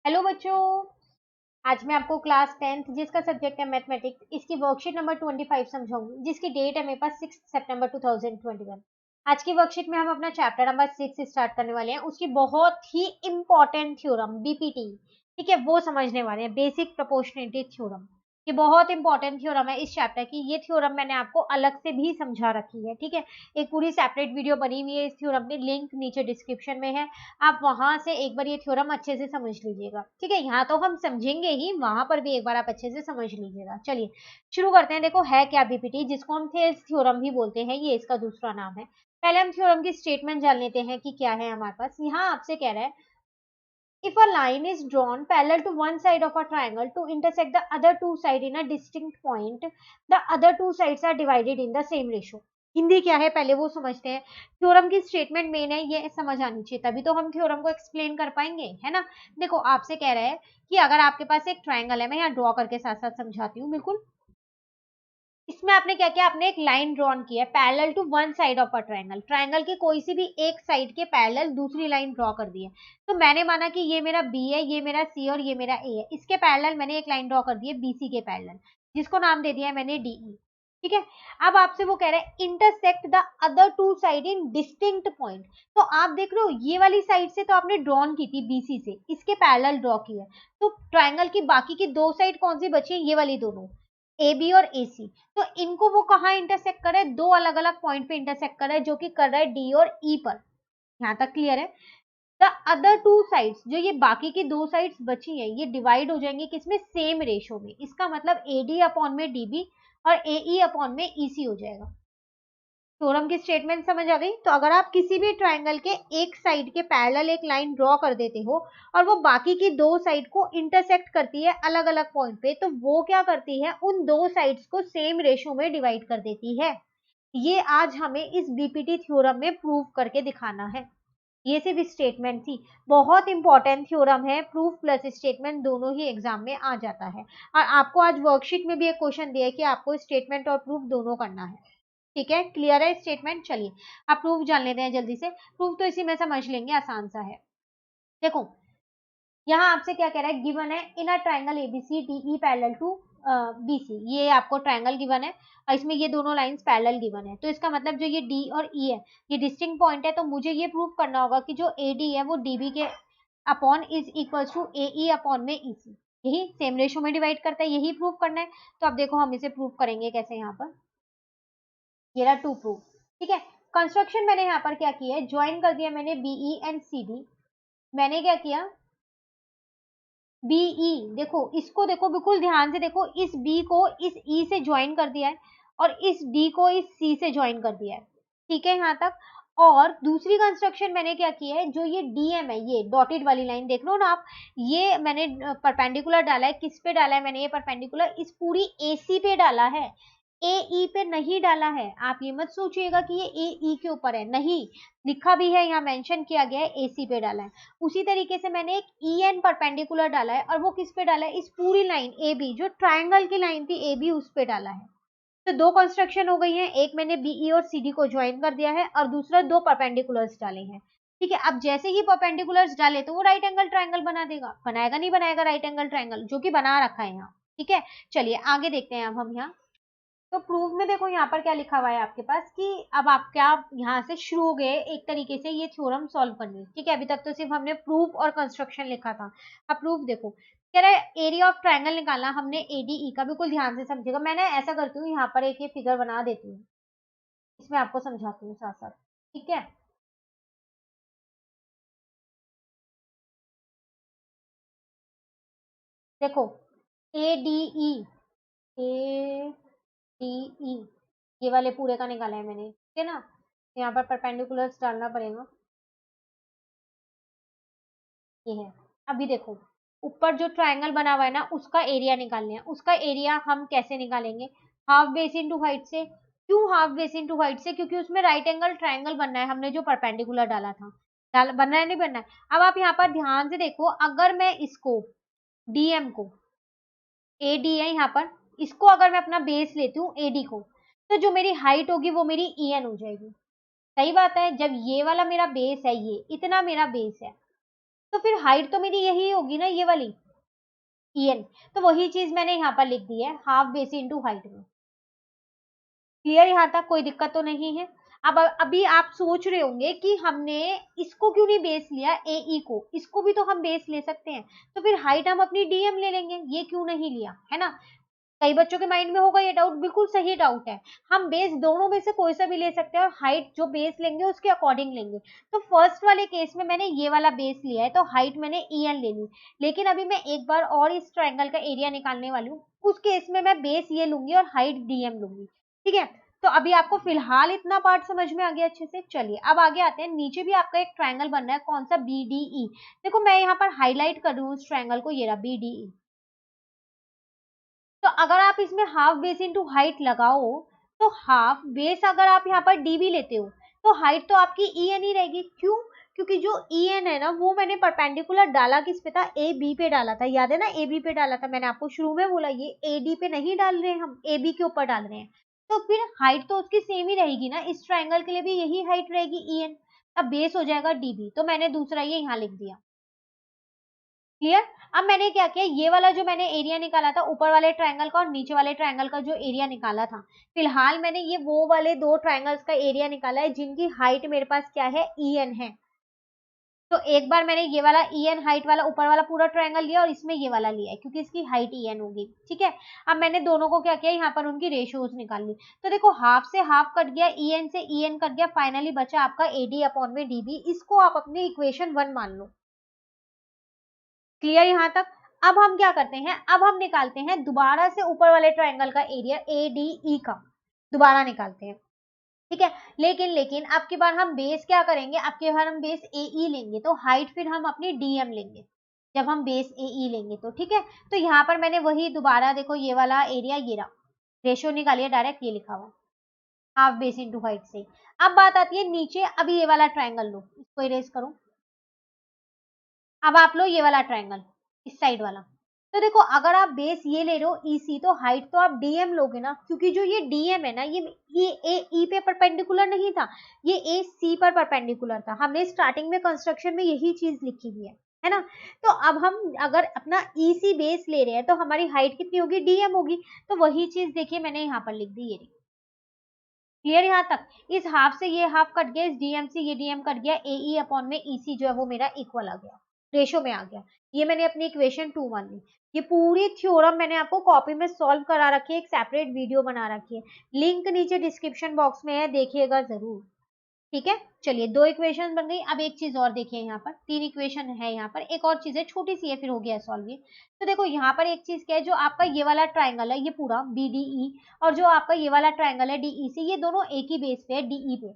Hello बच्चों, आज मैं आपको क्लास 10th जिसका सब्जेक्ट है मैथमेटिक्स इसकी वर्कशीट नंबर 25 समझाऊंगी, जिसकी डेट है मेरे पास 6 सितंबर 2021। आज की वर्कशीट में हम अपना चैप्टर नंबर 6 स्टार्ट करने वाले हैं। उसकी बहुत ही इंपॉर्टेंट थ्योरम बीपीटी, ठीक है, वो समझने वाले हैं। बेसिक प्रोपोर्शनलिटी थ्योरम, ये बहुत इंपॉर्टेंट थ्योरम है इस चैप्टर की। ये थ्योरम मैंने आपको अलग से भी समझा रखी है, ठीक है। एक पूरी सेपरेट वीडियो बनी हुई है इस थ्योरम की, लिंक नीचे डिस्क्रिप्शन में है। आप वहां से एक बार ये थ्योरम अच्छे से समझ लीजिएगा, ठीक है। यहाँ तो हम समझेंगे ही, वहां पर भी एक बार आप अच्छे से समझ लीजिएगा। चलिए शुरू करते हैं। देखो है क्या बीपीटी, जिसको हम थेल्स थ्योरम भी बोलते हैं, ये इसका दूसरा नाम है। पहले हम थ्योरम की स्टेटमेंट जान लेते हैं कि क्या है हमारे पास। यहाँ आपसे कह रहा है, if a line is drawn parallel to one side of a triangle to intersect the other two sides in a distinct point, the other two sides are divided in the same ratio। Hindi क्या है पहले वो समझते हैं। Theorem की statement main है, ये समझ आनी चाहिए, तभी तो हम थ्योरम को एक्सप्लेन कर पाएंगे, है ना। देखो आपसे कह रहा है कि अगर आपके पास एक ट्राइंगल है, मैं यहाँ ड्रॉ करके साथ साथ समझाती हूँ बिल्कुल। इसमें आपने क्या किया, आपने एक लाइन ड्रॉन किया है parallel to one side of a triangle. Triangle के कोई सी भी एक साइड के पैरेलल दूसरी लाइन ड्रॉ कर दी है। तो मैंने माना कि ये मेरा बी है, ये मेरा सी और ये मेरा ए है। इसके पैरेलल मैंने एक लाइन ड्रॉ कर दी है बीसी के पैरेलल, जिसको नाम दे दिया है मैंने डीई, ठीक है। अब आपसे वो कह रहा है intersect the other two side in distinct point. तो आप देख रहे हो ये वाली साइड से तो आपने ड्रॉन की थी बीसी से, इसके पैरेलल ड्रॉ की है। तो ट्रायंगल की बाकी की दो साइड कौन सी बची है, ये वाली दोनों, ए बी और ए सी। तो इनको वो कहाँ इंटरसेक्ट कर रहा है, दो अलग अलग पॉइंट पे इंटरसेक्ट कर रहा है, जो कि कर रहा है डी और ई पर। यहाँ तक क्लियर है। द अदर टू साइड्स, जो ये बाकी की दो साइड्स बची हैं, ये डिवाइड हो जाएंगे किसमें, सेम रेशो में। इसका मतलब ए डी अपॉन में डीबी और ए ई अपॉन में ईसी हो जाएगा। थ्योरम की स्टेटमेंट समझ आ गई। तो अगर आप किसी भी ट्राइंगल के एक साइड के पैरेलल एक लाइन ड्रॉ कर देते हो और वो बाकी की दो साइड को इंटरसेक्ट करती है अलग अलग पॉइंट पे, तो वो क्या करती है, उन दो साइड्स को सेम रेशो में डिवाइड कर देती है। ये आज हमें इस बीपीटी थ्योरम में प्रूव करके दिखाना है। ये सिर्फ स्टेटमेंट थी, बहुत इंपॉर्टेंट थ्योरम है। प्रूफ प्लस स्टेटमेंट दोनों ही एग्जाम में आ जाता है। और आपको आज वर्कशीट में भी एक क्वेश्चन दिया है कि आपको स्टेटमेंट और प्रूफ दोनों करना है, ठीक है। क्लियर है स्टेटमेंट। चलिए आप प्रूफ जान लेते हैं जल्दी से। प्रूफ तो इसी में समझ लेंगे, आसान सा है। देखो यहाँ आपसे क्या कह रहा है, गिवन है in a triangle ABC DE parallel to BC. ये आपको ट्राइंगल गिवन है और इसमें ये दोनों लाइंस पैरेलल गिवन है। तो इसका मतलब जो ये डी और ई है, ये डिस्टिंक्ट पॉइंट है। तो मुझे ये प्रूव करना होगा कि जो ए डी है वो डीबी के upon is equal to A E upon में ईसी, यही सेम रेशो में डिवाइड करता है, यही प्रूव करना है। तो अब देखो हम इसे प्रूव करेंगे कैसे। यहाँ पर ये रहा टू प्रूफ, ठीक है। कंस्ट्रक्शन मैंने यहाँ पर क्या किया है, ज्वाइन कर दिया मैंने बीई एंड सी डी। मैंने क्या किया, बीई, देखो इसको देखो बिल्कुल ध्यान से देखो, इस बी को इस ई से ज्वाइन कर दिया है और इस डी को इस सी से ज्वाइन कर दिया है, ठीक है यहाँ तक। और दूसरी कंस्ट्रक्शन मैंने क्या किया है, जो ये डीएम है, ये डॉटेड वाली लाइन देख लो ना आप, ये मैंने परपेंडिकुलर डाला है। किस पे डाला है मैंने ये परपेंडिकुलर, इस पूरी एसी पे डाला है, ए ई पे नहीं डाला है। आप ये मत सोचिएगा कि ये ए ई के ऊपर है, नहीं, लिखा भी है यहाँ, मेंशन किया गया है एसी पे डाला है। उसी तरीके से मैंने एक ई एन परपेंडिकुलर डाला है और वो किस पे डाला है, इस पूरी लाइन ए बी, जो ट्राइंगल की लाइन थी ए बी, उस पे डाला है। तो दो कंस्ट्रक्शन हो गई हैं, एक मैंने बीई और सीडी को ज्वाइन कर दिया है और दूसरा दो परपेंडिकुलर्स डाले हैं, ठीक है। अब जैसे ही परपेंडिकुलर्स डाले तो वो राइट एंगल ट्राइंगल बना देगा, बनाएगा नहीं बनाएगा राइट एंगल ट्राइंगल, जो कि बना रखा है यहाँ, ठीक है। चलिए आगे देखते हैं अब हम यहाँ। तो प्रूफ में देखो यहाँ पर क्या लिखा हुआ है आपके पास कि अब आप क्या यहाँ से शुरू हो गए एक तरीके से ये थ्योरम सॉल्व करने, ठीक है। अभी तक तो सिर्फ हमने प्रूफ और कंस्ट्रक्शन लिखा था। अब प्रूफ देखो, कह रहा है एरिया ऑफ ट्रायंगल निकालना, हमने एडीई का, बिल्कुल ध्यान से समझेगा। मैंने ऐसा करती हूँ, यहाँ पर एक ये फिगर बना देती हूँ, इसमें आपको समझाती हूँ साथ साथ, ठीक है। देखो एडीई, एडीई ये वाले पूरे का निकाला है मैंने, ठीक है ना। यहाँ पर परपेंडिकुलर्स डालना पड़ेगा, ये है। अभी देखो ऊपर जो ट्रायंगल बना हुआ है ना, उसका एरिया निकालना है। उसका एरिया हम कैसे निकालेंगे, हाफ बेस इनटू हाइट से। क्यों हाफ बेस इनटू हाइट से, क्योंकि उसमें राइट एंगल ट्रायंगल बनना है, हमने जो परपेंडिकुलर डाला था। बनना है नहीं बनना है। अब आप यहाँ पर ध्यान से देखो, अगर मैं इसको डीएम को, ए डी है यहाँ पर, इसको अगर मैं अपना बेस लेती हूँ एडी को, तो जो मेरी हाइट होगी वो मेरी ई एन हो जाएगी। सही बात है, जब ये वाला मेरा बेस है, ये इतना मेरा बेस है, तो फिर हाइट तो मेरी यही होगी ना, ये वाली en। तो वही चीज मैंने यहाँ पर लिख दी है, हाफ बेस इंटू हाइट में। क्लियर यहाँ तक, कोई दिक्कत तो नहीं है। अब अभी आप सोच रहे होंगे कि हमने इसको क्यों नहीं बेस लिया, ए ई को, इसको भी तो हम बेस ले सकते हैं, तो फिर हाइट हम अपनी डीएम ले लेंगे, ये क्यों नहीं लिया, है ना। कई बच्चों के माइंड में होगा ये डाउट, बिल्कुल सही डाउट है। हम बेस दोनों में से कोई सा भी ले सकते हैं, और हाइट जो बेस लेंगे उसके अकॉर्डिंग लेंगे। तो फर्स्ट वाले केस में मैंने ये वाला बेस लिया है, तो हाइट मैंने en ले ली। लेकिन अभी मैं एक बार और इस ट्रायंगल का एरिया निकालने वाली हूँ, उस केस में मैं बेस ये लूंगी और हाइट dm लूंगी। ठीक है, तो अभी आपको फिलहाल इतना पार्ट समझ में आ गया अच्छे से। चलिए अब आगे आते हैं, नीचे भी आपका एक ट्रायंगल बनना है, कौन सा, BDE। देखो मैं यहाँ पर हाईलाइट कर रही हूँ उस ट्रायंगल को, ये रहा BDE। तो अगर आप इसमें हाफ बेस इंटू हाइट लगाओ, तो हाफ बेस अगर आप यहाँ पर डी भी लेते हो, तो हाइट तो आपकी ई एन ही रहेगी। क्यों? क्योंकि जो ई एन है ना, वो मैंने परपेंडिकुलर डाला किस पे था, ए बी पे डाला था, याद है ना, ए बी पे डाला था। मैंने आपको शुरू में बोला ये ए डी पे नहीं डाल रहे हैं, हम ए बी के ऊपर डाल रहे हैं। तो फिर हाइट तो उसकी सेम ही रहेगी ना, इस ट्राइंगल के लिए भी यही हाइट रहेगी ई एन। अब बेस हो जाएगा डी बी, तो मैंने दूसरा ये यहाँ लिख दिया। क्लियर। अब मैंने क्या किया, ये वाला जो मैंने एरिया निकाला था ऊपर वाले ट्रायंगल का और नीचे वाले ट्रायंगल का जो एरिया निकाला था, फिलहाल मैंने ये वो वाले दो ट्रायंगल्स का एरिया निकाला है जिनकी हाइट मेरे पास क्या है, en है। तो एक बार मैंने ये वाला en हाइट वाला ऊपर वाला पूरा ट्रायंगल लिया और इसमें ये वाला लिया है क्योंकि इसकी हाइट en होगी। ठीक है, अब मैंने दोनों को क्या किया, यहाँ पर उनकी रेशियोज निकाल ली। तो देखो हाफ से हाफ कट गया, en से en कट गया, फाइनली बचा आपका ad अपॉन में db। इसको आप अपनी इक्वेशन 1 मान लो। क्लियर यहाँ तक। अब हम क्या करते हैं, अब हम निकालते हैं दोबारा से ऊपर वाले ट्रायंगल का एरिया ADE का, दोबारा निकालते हैं। ठीक है, लेकिन लेकिन अब की बार हम बेस क्या करेंगे, अब की बार हम बेस AE लेंगे, तो हाइट फिर हम अपनी DM लेंगे जब हम बेस AE लेंगे तो। ठीक है, तो यहाँ पर मैंने वही दोबारा देखो ये वाला एरिया, ये रहा, रेशियो निकालिए, डायरेक्ट ये लिखा हुआ हाफ बेस इंटू हाइट से। अब बात आती है नीचे, अभी ये वाला ट्रायंगल लो, इसको इरेज करो। अब आप लो ये वाला ट्रायंगल, इस साइड वाला। तो देखो अगर आप बेस ये ले रहे हो EC, तो हाइट तो आप DM लोगे ना, क्योंकि जो ये DM है ना, ये ए पे परपेंडिकुलर नहीं था, ये AC पर परपेंडिकुलर था। हमने स्टार्टिंग में कंस्ट्रक्शन में यही चीज लिखी हुई है ना। तो अब हम अगर अपना EC बेस ले रहे हैं, तो हमारी हाइट कितनी होगी, DM होगी। तो वही चीज देखिए मैंने यहाँ पर लिख दी, ये क्लियर यहाँ तक। इस हाफ से ये हाफ कट गया, इस डीएम से ये डीएम कट गया, AE अपॉन में EC जो है वो मेरा इक्वल आ गया, रेशो में आ गया। ये मैंने अपनी इक्वेशन 2 मान ली। ये पूरी थ्योरम मैंने आपको कॉपी में सॉल्व करा रखी है, एक सेपरेट वीडियो बना रखी है, लिंक नीचे डिस्क्रिप्शन बॉक्स में है, देखिएगा जरूर। ठीक है, चलिए दो इक्वेशन बन गई। अब एक चीज और देखिए, यहाँ पर तीन इक्वेशन है, यहाँ पर एक और चीज है, छोटी सी है, फिर हो गया सॉल्व ये। तो देखो यहाँ पर एक चीज क्या है, जो आपका ये वाला ट्राइंगल है ये पूरा BDE, और जो आपका ये वाला ट्राइंगल है DEC, ये दोनों एक ही बेस पे है, DE पे है,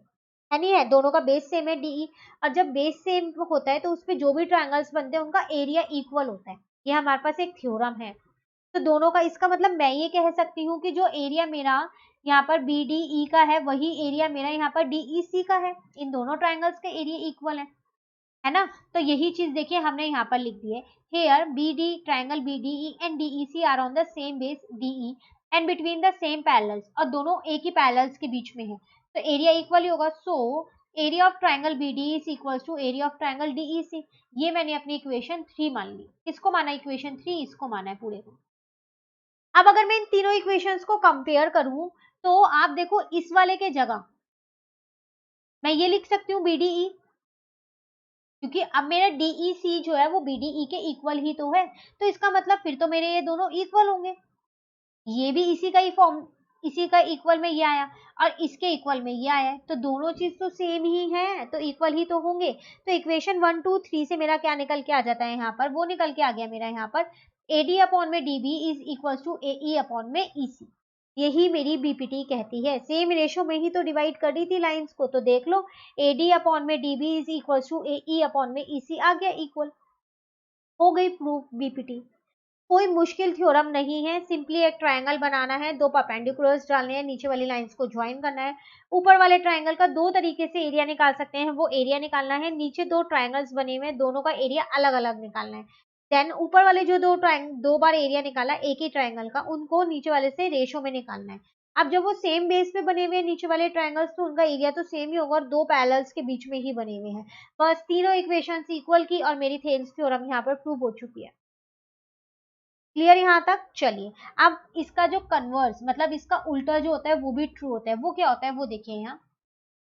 नहीं है, दोनों का बेस सेम है DE। और जब बेस सेम होता है तो उसपे जो भी ट्राइंगल्स बनते हैं उनका एरिया इक्वल होता है। ये हमारे पास एक थ्योरम है। तो दोनों का, इसका मतलब मैं ये कह सकती हूँ कि जो एरिया मेरा यहाँ पर BDE का है, वही एरिया मेरा यहाँ पर DEC का है। इन दोनों ट्राइंगल्स के एरिया इक्वल है ना। तो यही चीज देखिए हमने यहाँ पर लिख दी है, here BD triangle BDE and DEC are on the same base DE and between the same parallels, और दोनों एक ही पैरेलल्स के बीच में है, तो एरिया इक्वल ही होगा। So area of triangle BDE is equals to area of triangle DEC। ये मैंने अपनी इक्वेशन 3 मान ली। किसको माना, इक्वेशन 3, इसको माना है पूरे को। अब अगर मैं इन तीनों इक्वेशंस को कंपेयर करूं, तो आप देखो इस वाले के जगह मैं ये लिख सकती हूँ BDE, क्योंकि अब मेरा DEC जो है वो BDE के इक्वल ही तो है। तो इसका मतलब फिर तो मेरे ये दोनों इक्वल होंगे, ये भी इसी का ही फॉर्म, इसी का इक्वल में ये आया और इसके इक्वल में ये आया है, तो दोनों चीज तो सेम ही है, तो इक्वल ही तो होंगे। तो इक्वेशन 1 2 3 से मेरा क्या निकल के आ जाता है, यहाँ पर वो निकल के आ गया मेरा यहाँ पर AD अपॉन में DB is equal to AE upon में EC। यही मेरी BPT कहती है। सेम रेशो में ही तो डिवाइड कर दी थी लाइंस को, तो देख लो AD अपॉन में DB is equal to AE upon में EC आ गया इक्वल, हो गई प्रूफ BPT। कोई मुश्किल थ्योरम नहीं है, सिंपली एक ट्रायंगल बनाना है, दो परपेंडिकुलर्स डालने हैं, नीचे वाली लाइंस को ज्वाइन करना है। ऊपर वाले ट्रायंगल का दो तरीके से एरिया निकाल सकते हैं, वो एरिया निकालना है। नीचे दो ट्रायंगल्स बने हुए हैं, दोनों का एरिया अलग अलग निकालना है। देन ऊपर वाले जो दो बार एरिया निकाला एक ही ट्रायंगल का, उनको नीचे वाले से रेशो में निकालना है। अब जब वो सेम बेस पे बने हुए हैं नीचे वाले ट्रायंगल्स, तो उनका एरिया तो सेम ही होगा और दो पैरेलल्स के बीच में ही बने हुए हैं। बस तीनों इक्वेशंस इक्वल की और मेरी थेल्स थ्योरम यहाँ पर प्रूव हो चुकी है। क्लियर यहाँ तक? चलिए अब इसका जो कन्वर्स मतलब इसका उल्टा जो होता है वो भी ट्रू होता है। वो क्या होता है वो देखिए यहाँ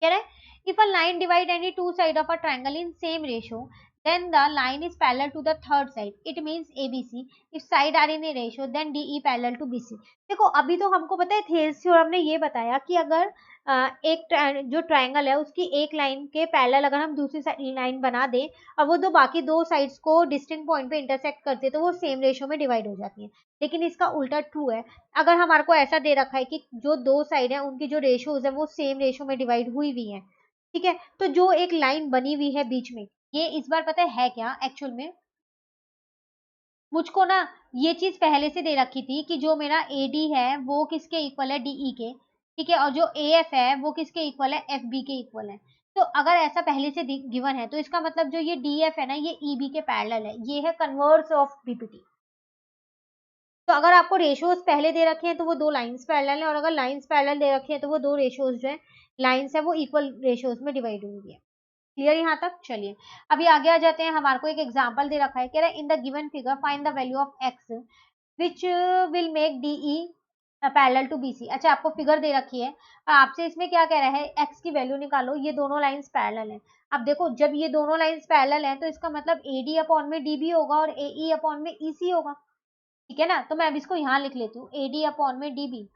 कह रहा है if a line divide any two side of a triangle in same ratio then the line is parallel to the third side it means ABC if side are in a ratio then DE parallel to BC। देखो अभी तो हमको पता है Thales theorem ने ये बताया कि अगर एक जो ट्रायंगल है उसकी एक लाइन के पैरेलल अगर हम दूसरी लाइन बना दें और वो दो बाकी दो साइड्स को डिस्टिंक्ट पॉइंट पे इंटरसेक्ट करते तो वो सेम रेशियो में डिवाइड हो जाती है। लेकिन इसका उल्टा ट्रू है। अगर हमारे को ऐसा दे रखा है कि जो दो साइड है उनकी जो रेशियोज है वो सेम रेशियो में डिवाइड हुई हुई है, ठीक है, तो जो एक लाइन बनी हुई है बीच में, ये इस बार पता है क्या एक्चुअल में मुझको ना ये चीज पहले से दे रखी थी कि जो मेरा AD है वो किसके इक्वल है DE के, ठीक है, और जो AF है वो किसके इक्वल है FB के इक्वल है। तो अगर ऐसा पहले से गिवन है तो इसका मतलब जो ये DF है ना ये EB के पैरेलल है, ये है कन्वर्स ऑफ BPT। तो अगर आपको रेशियोज पहले दे रखे हैं तो वो दो लाइंस पैरेलल है और अगर लाइंस पैरेलल दे रखे हैं तो वो दो रेशियोज जो है लाइंस है वो इक्वल रेशियोज में डिवाइड होंगी। क्लियर यहाँ तक? चलिए अभी आगे आ जाते हैं। हमारे को एक एग्जांपल दे रखा है, कह रहा है in the given figure find the value of x which will make DE parallel to BC। अच्छा आपको फिगर दे रखी है और आपसे इसमें क्या कह रहा है x की वैल्यू निकालो, ये दोनों लाइंस पैरेलल हैं। अब देखो जब ये दोनों लाइंस पैरेलल हैं तो इसका मतलब AD अपॉन में DB होगा और AE अपॉन में EC होगा, ठीक है ना। तो मैं अब इसको यहाँ लिख लेती हूँ AD अपॉन में DB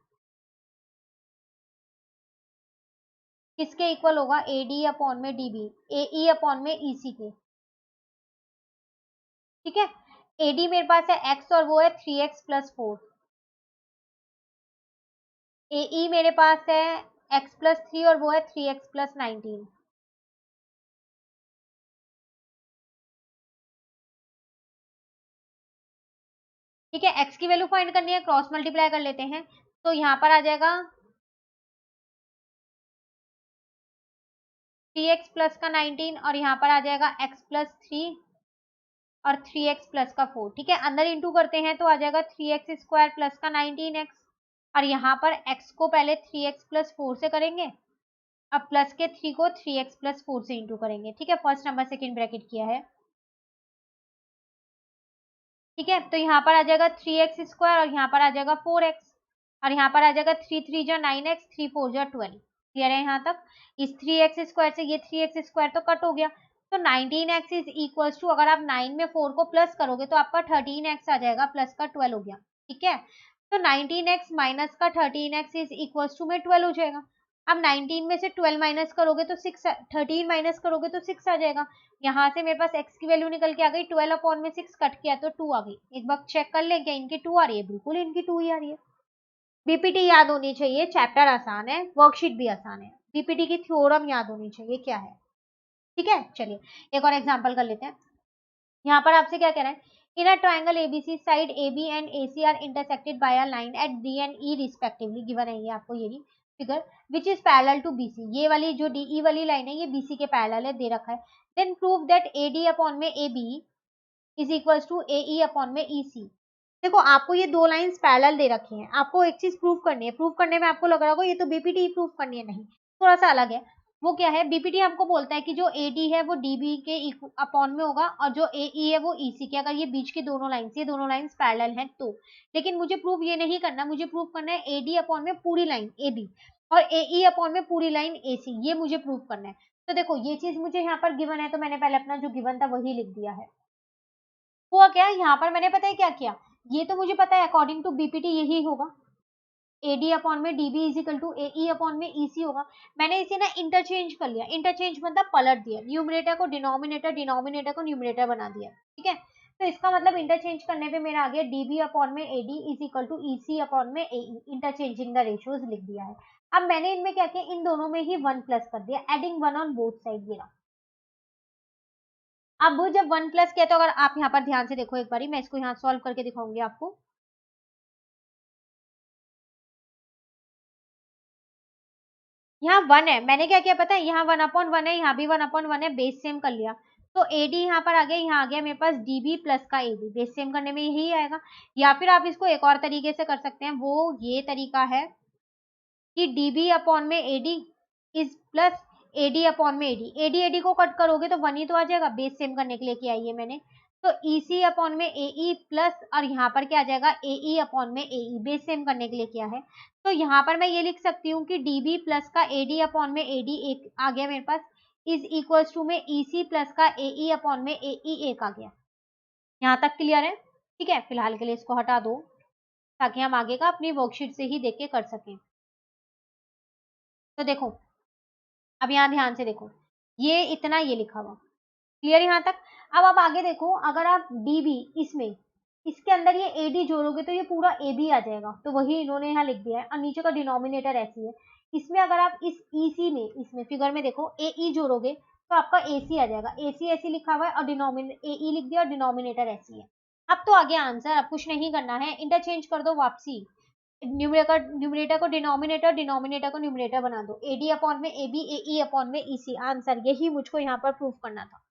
किसके इक्वल होगा, AD अपॉन में DB AE अपॉन में EC के, ठीक है। AD मेरे पास है x और वो है 3x प्लस 4, AE मेरे पास है x प्लस 3 और वो है 3x प्लस 19, ठीक है। x की वैल्यू फाइंड करनी है, क्रॉस मल्टीप्लाई कर लेते हैं तो यहाँ पर आ जाएगा 3x प्लस का 19 और यहाँ पर आ जाएगा x प्लस 3 और 3x प्लस का 4, ठीक है। अंदर इंटू करते हैं तो आ जाएगा 3x स्क्वायर प्लस का 19x और यहाँ पर x को पहले 3x प्लस 4 से करेंगे, अब प्लस के 3 को 3x प्लस 4 से इंटू करेंगे, ठीक है। फर्स्ट नंबर सेकेंड ब्रैकेट किया है, ठीक है। तो यहाँ पर आ जाएगा 3x स्क्वायर और यहाँ पर आ जाएगा 4x और यहाँ पर आ जाएगा 3 3 जा 9x 3 4 जा 12। क्लियर है यहाँ तक? इस 3x स्क्वायर से ये 3x स्क्वायर तो कट हो गया, तो 19x इज इक्वल्स टू अगर आप 9 में 4 को प्लस करोगे तो आपका 13x आ जाएगा, प्लस का 12 हो गया, ठीक है। तो 19x माइनस का 13x इज इक्वल्स टू में 12 हो जाएगा। अब 19 में से 12 माइनस करोगे तो 6, 13 माइनस करोगे तो 6 आ जाएगा। यहाँ से मेरे पास x की वैल्यू निकल के आ गई, 12 अपॉन में 6 कट किया तो 2 आ गई। एक बार चेक कर लें क्या इनकी 2 आ रही है, बिल्कुल इनकी 2 ही आ रही है। बीपीटी याद होनी चाहिए, चैप्टर आसान है, वर्कशीट भी आसान है, बीपीटी की थ्योरम याद होनी चाहिए क्या है, ठीक है। चलिए एक और एग्जाम्पल कर लेते हैं। यहाँ पर आपसे क्या कह रहा है, in a triangle ABC side AB and AC are intersected by a line at D and E respectively, given है ये आपको ये figure, which is parallel to BC। ये वाली जो DE वाली लाइन है ये BC के पैरेलल है, दे रखा है। Then prove that AD upon में AB is equals to AE upon में EC। देखो आपको ये दो लाइंस पैरेलल दे रखी हैं, आपको एक चीज प्रूव करनी है। प्रूव करने में आपको लग रहा होगा ये तो बीपीटी प्रूव करनी है, नहीं, थोड़ा सा अलग है। वो क्या है, बीपीटी हमको बोलता है कि जो एडी है वो डीबी के अपॉन में होगा और जो एई है वो ईसी के, अगर ये बीच की दोनों लाइंस, ये दोनों लाइंस पैरेलल हैं तो। लेकिन मुझे प्रूव ये नहीं करना, मुझे प्रूव करना है एडी अपॉन में पूरी लाइन एबी और एई अपॉन में पूरी लाइन एसी, ये मुझे प्रूव करना है। तो देखो ये चीज मुझे यहाँ पर गिवन है तो मैंने पहले अपना जो गिवन था वही लिख दिया है। हुआ क्या यहाँ पर मैंने पता है क्या किया, ये तो मुझे पता है अकॉर्डिंग टू बीपीटी यही होगा, एडी अपॉन में DB is equal to AE upon में ईसी होगा। मैंने इसे ना इंटरचेंज कर लिया, इंटरचेंज मतलब पलट दिया, न्यूमरेटर को डिनोमिनेटर, डिनोमिनेटर को न्यूमरेटर बना दिया, ठीक है। तो इसका मतलब इंटरचेंज करने पे मेरा आ गया डीबी अपॉन में AD is equal to EC upon में एई, इंटरचेंजिंग द रेशियोज लिख दिया है। अब मैंने इनमें क्या किया, इन दोनों में ही 1 प्लस कर दिया, एडिंग 1 ऑन बोथ साइड, ये रहा। अब जब 1 प्लस किया तो अगर आप यहाँ पर ध्यान से देखो एक बारी, मैं इसको यहाँ सॉल्व करके दिखाऊंगी आपको। यहाँ 1 है, मैंने क्या किया पता है, यहाँ 1/1 है, यहाँ भी 1/1 है, बेस सेम कर लिया। तो AD यहाँ पर आ गया, यहाँ आ गया मेरे पास DB प्लस का AB, बेस सेम करने में यही आएगा। या फिर आप इसको एक और तरीके से कर सकते हैं, वो ये तरीका है कि डीबी अपॉन में AD is plus AD upon में एडी, एडी को कट करोगे तो 1 ही तो आ जाएगा, बेस सेम करने के लिए किया है ये मैंने। तो ईसी अपॉन में एई प्लस, और यहाँ पर क्या आ जाएगा, एई अपॉन में एई, बेस सेम करने के लिए किया है। तो यहाँ पर मैं ये लिख सकती हूँ कि डीबी प्लस का एडी अपॉन में एडी एक आ गया मेरे पास, इज इक्वल्स टू में ईसी प्लस का एई अपॉन में एई एक आ गया। यहाँ तक क्लियर है? ठीक है, फिलहाल के लिए इसको हटा दो ताकि हम आगे का अपनी वर्कशीट से ही देख के कर सकें। तो देखो, अब यहाँ ध्यान से देखो, ये इतना ये लिखा हुआ क्लियर यहाँ तक। अब आप आगे देखो, अगर आप डीबी इसमें इसके अंदर ये एडी जोड़ोगे तो ये पूरा ए बी आ जाएगा, तो वही इन्होंने यहाँ लिख दिया है, और नीचे का डिनोमिनेटर ऐसी है। इसमें अगर आप इस ईसी में, इसमें फिगर में देखो ए ई जोड़ोगे तो आपका ए सी आ जाएगा, ए सी ऐसी लिखा हुआ है और डिनोमिनेटर ए ई लिख दिया और डिनोमिनेटर ऐसी है। अब तो आ गया आंसर, अब कुछ नहीं करना है, इंटरचेंज कर दो वापसी, न्यूमरेटर को डिनोमिनेटर, डिनोमिनेटर को न्यूमरेटर बना दो, एडी अपॉन में A B, A E upon में ई सी, आंसर। यही मुझको यहाँ पर प्रूफ करना था।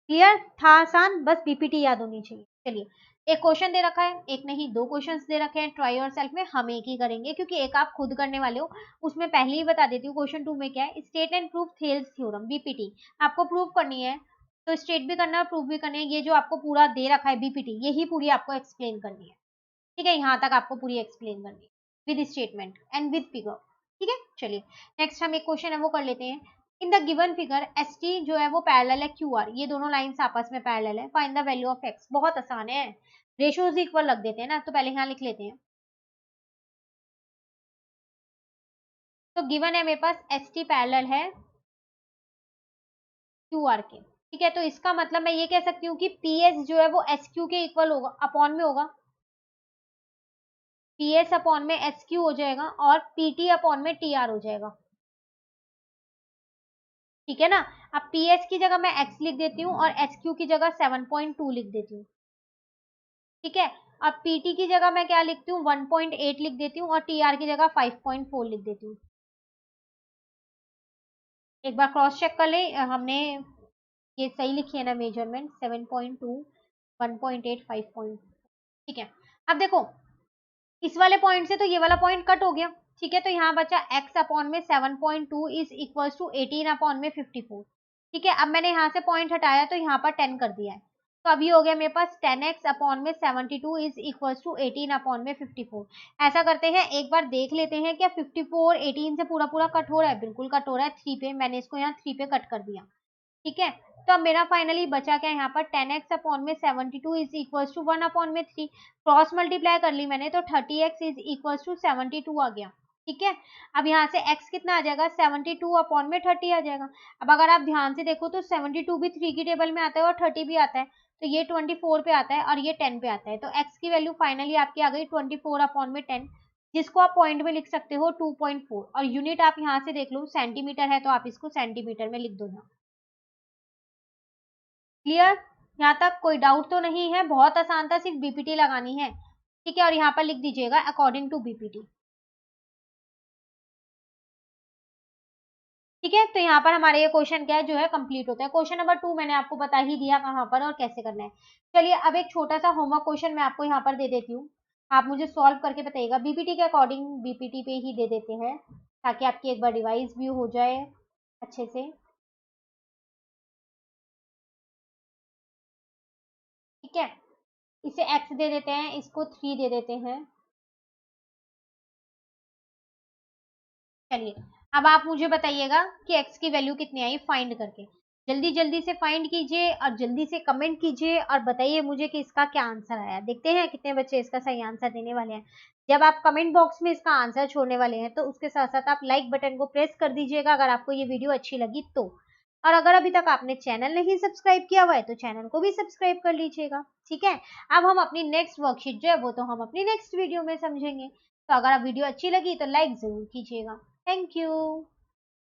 क्लियर था? आसान, बस बीपीटी याद होनी चाहिए। चलिए, एक क्वेश्चन दे रखा है, एक नहीं दो क्वेश्चंस दे रखे हैं, ट्राई और सेल्फ में हम एक ही करेंगे क्योंकि एक आप खुद करने वाले हो। उसमें पहले ही बता देती हूँ क्वेश्चन 2 में क्या है, state and proof Thales theorem, BPT आपको प्रूव करनी है, तो स्टेट भी करना है, प्रूफ भी करनी है। ये जो आपको पूरा दे रखा है बीपीटी, यही पूरी आपको एक्सप्लेन करनी है। ठीक है, यहाँ तक आपको पूरी एक्सप्लेन करनी है with statement and with figure. ठीक है, चलिए नेक्स्ट हम एक क्वेश्चन है वो कर लेते हैं। इन the given figure as T जो है वो पैरेलल है क्यू आर, ये दोनों लाइंस आपस में पैरेलल है, find the value of x. बहुत आसान है, रेशियोज इक्वल रख देते हैं ना, तो पहले यहाँ लिख लेते हैं। तो गिवन है मेरे पास एस टी पैरेलल है क्यू आर के। ठीक है, तो इसका मतलब मैं ये कह सकती हूँ कि पी एस जो है वो एस क्यू के इक्वल होगा, अपॉन में होगा, पी एस अपॉन में एस क्यू हो जाएगा और पी टी अपॉन में टी आर हो जाएगा। ठीक है ना? अब पी एच की जगह मैं एक्स लिख देती हूँ और एच क्यू की जगह 7.2 लिख देती हूँ। ठीक है, अब पीटी की जगह मैं क्या लिखती हूँ, 1.8 लिख देती हूँ और टी आर की जगह 5.4 लिख देती हूँ। एक बार क्रॉस चेक कर ले, हमने ये सही लिखी है ना मेजरमेंट, 7.2, 1.8, 5. ठीक है, अब देखो इस वाले पॉइंट से तो ये वाला पॉइंट कट हो गया। ठीक है, तो यहाँ बचा x अपॉन में 7.2 इज इक्वल टू 18 अपॉन में 54। ठीक है, अब मैंने यहाँ से पॉइंट हटाया तो यहाँ पर 10 कर दिया है, तो अभी हो गया मेरे पास 10x अपॉन में 72 इज इक्वल टू 18 अपॉन में 54। ऐसा करते हैं, एक बार देख लेते हैं क्या 54 18 से पूरा पूरा कट हो रहा है, बिल्कुल कट हो रहा है 3 पे, मैंने इसको यहाँ 3 पे कट कर दिया। ठीक है, तो अब मेरा फाइनली बचा क्या यहाँ पर 10x अपॉन में 72 इज इक्वल टू 1 अपॉन में 3, क्रॉस मल्टीप्लाई कर ली मैंने तो 30x इज इक्वल टू 72 आ गया। ठीक है, अब यहाँ से x कितना आ जाएगा, 72 अपॉन में 30 आ जाएगा। अब अगर आप ध्यान से देखो तो 72 भी 3 की टेबल में आता है और 30 भी आता है, तो ये 24 पे आता है और ये 10 पे आता है, तो x की वैल्यू फाइनली आपकी आ गई 24 अपॉन में 10, जिसको आप पॉइंट में लिख सकते हो 2.4, और यूनिट आप यहाँ से देख लो सेंटीमीटर है तो आप इसको सेंटीमीटर में लिख दो यहाँ। क्लियर? यहाँ तक कोई डाउट तो नहीं है? बहुत आसान था, सिर्फ बीपीटी लगानी है। ठीक है, और यहाँ पर लिख दीजिएगा अकॉर्डिंग टू बीपीटी। ठीक है, तो यहाँ पर हमारे ये क्वेश्चन क्या है जो है कंप्लीट होता है। क्वेश्चन नंबर 2 मैंने आपको बता ही दिया कहाँ पर और कैसे करना है। चलिए, अब एक छोटा सा होमवर्क क्वेश्चन मैं आपको यहाँ पर दे देती हूँ, आप मुझे सॉल्व करके बताइएगा। बीपीटी के अकॉर्डिंग बीपीटी पे ही दे देते हैं ताकि आपकी एक बार रिवाइज भी हो जाए अच्छे से। ठीक है, इसे x दे देते हैं, इसको 3 दे देते हैं। चलिए, अब आप मुझे बताइएगा कि x की वैल्यू कितनी आई फाइंड करके। जल्दी जल्दी से फाइंड कीजिए और जल्दी से कमेंट कीजिए और बताइए मुझे कि इसका क्या आंसर आया। देखते हैं कितने बच्चे इसका सही आंसर देने वाले हैं। जब आप कमेंट बॉक्स में इसका आंसर छोड़ने वाले हैं तो उसके साथ साथ आप लाइक बटन को प्रेस कर दीजिएगा अगर आपको ये वीडियो अच्छी लगी तो। और अगर अभी तक आपने चैनल नहीं सब्सक्राइब किया हुआ है तो चैनल को भी सब्सक्राइब कर लीजिएगा। ठीक है, अब हम अपनी नेक्स्ट वर्कशीट जो है वो तो हम अपनी नेक्स्ट वीडियो में समझेंगे। तो अगर आप वीडियो अच्छी लगी तो लाइक जरूर कीजिएगा। Thank you.